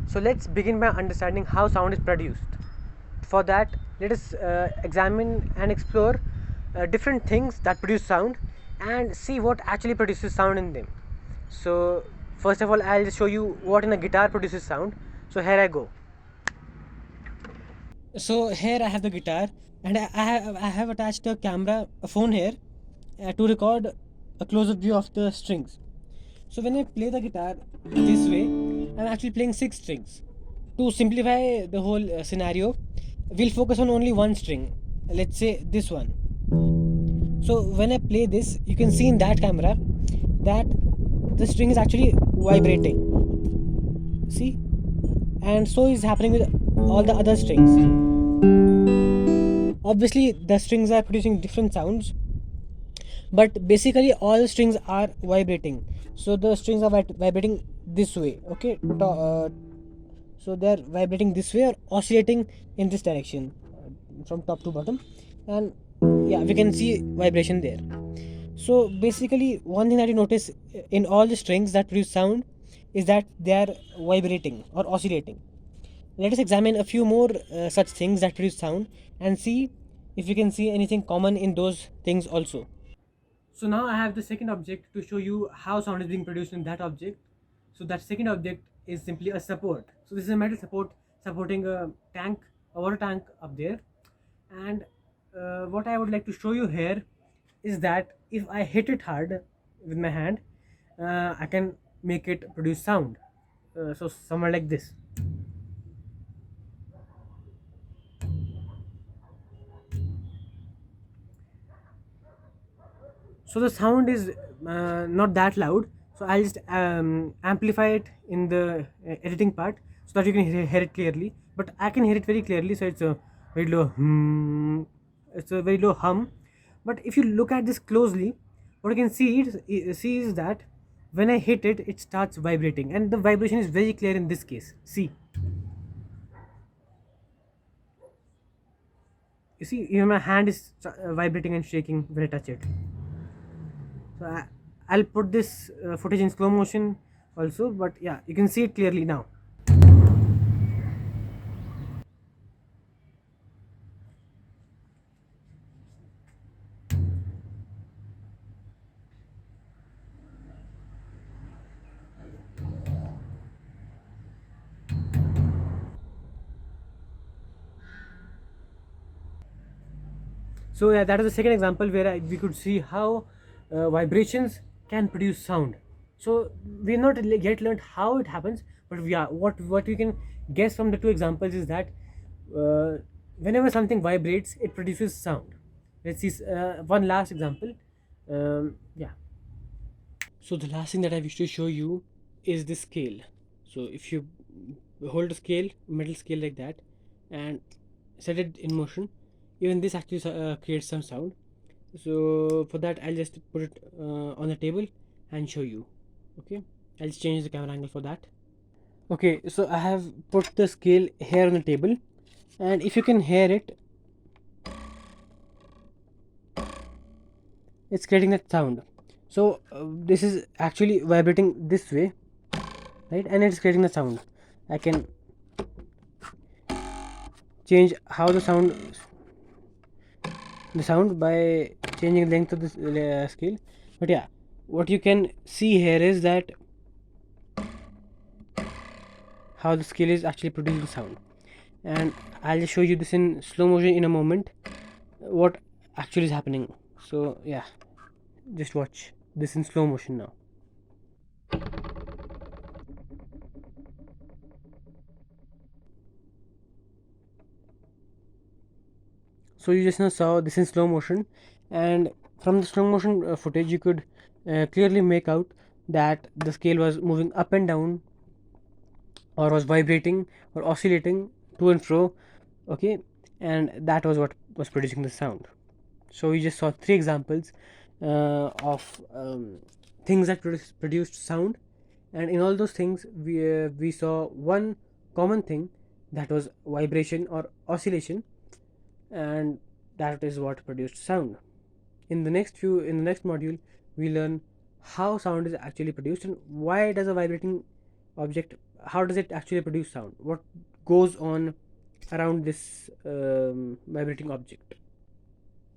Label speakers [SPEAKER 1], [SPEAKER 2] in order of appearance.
[SPEAKER 1] So let's begin by understanding how sound is produced. For that, let us examine and explore different things that produce sound and see what actually produces sound in them. So first of all, I'll just show you what in a guitar produces sound. So here I go. So here I have the guitar, and I have attached a camera, a phone here, to record a close-up view of the strings. So when I play the guitar this way, I'm actually playing 6 strings. To simplify the whole scenario, we'll focus on only one string. Let's say this one. So when I play this, you can see in that camera that the string is actually vibrating. See? And so is happening with all the other strings. Obviously, the strings are producing different sounds, but basically all the strings are vibrating. So the strings are vibrating this way, okay? So they're vibrating this way or oscillating in this direction, from top to bottom, and yeah, we can see vibration there. So basically, one thing that you notice in all the strings that produce sound is that they are vibrating or oscillating. Let us examine a few more such things that produce sound and see if we can see anything common in those things also. So now I have the second object to show you how sound is being produced in that object. So that second object is simply a support. So this is a metal support supporting a tank, a water tank up there. And what I would like to show you here is that if I hit it hard with my hand, I can make it produce sound. So somewhere like this. So the sound is not that loud, so I'll just amplify it in the editing part so that you can hear it clearly, but I can hear it very clearly, so it's a very low it's a very low hum. But if you look at this closely, what you can see is that when I hit it, it starts vibrating, and the vibration is very clear in this case. See, you see, even my hand is vibrating and shaking when I touch it. So I'll put this footage in slow motion also, but yeah, you can see it clearly now. So yeah, that is the second example where we could see how vibrations can produce sound. So we've not yet learned how it happens, but yeah, what we can guess from the two examples is that uh, whenever something vibrates, it produces sound. Let's see one last example. Yeah. So the last thing that I wish to show you is the scale. So if you hold a scale, metal scale like that, and set it in motion, even this actually creates some sound. So for that, I'll just put it on the table and show you. Okay, I'll just change the camera angle for that. Okay, so I have put the scale here on the table, and if you can hear it, it's creating that sound. So this is actually vibrating this way, right, and it's creating the sound. I can change how the sound by changing length of the scale. But yeah, what you can see here is that how the scale is actually producing sound, and I'll just show you this in slow motion in a moment what actually is happening. So yeah, just watch this in slow motion now. So you just now saw this in slow motion, and from the slow motion footage you could clearly make out that the scale was moving up and down, or was vibrating or oscillating to and fro. Okay, and that was what was producing the sound. So we just saw 3 examples of things that produced sound, and in all those things we saw one common thing, that was vibration or oscillation, and that is what produced sound. In the next module, we learn how sound is actually produced and why does a vibrating object how does it actually produce sound? What goes on around this vibrating object?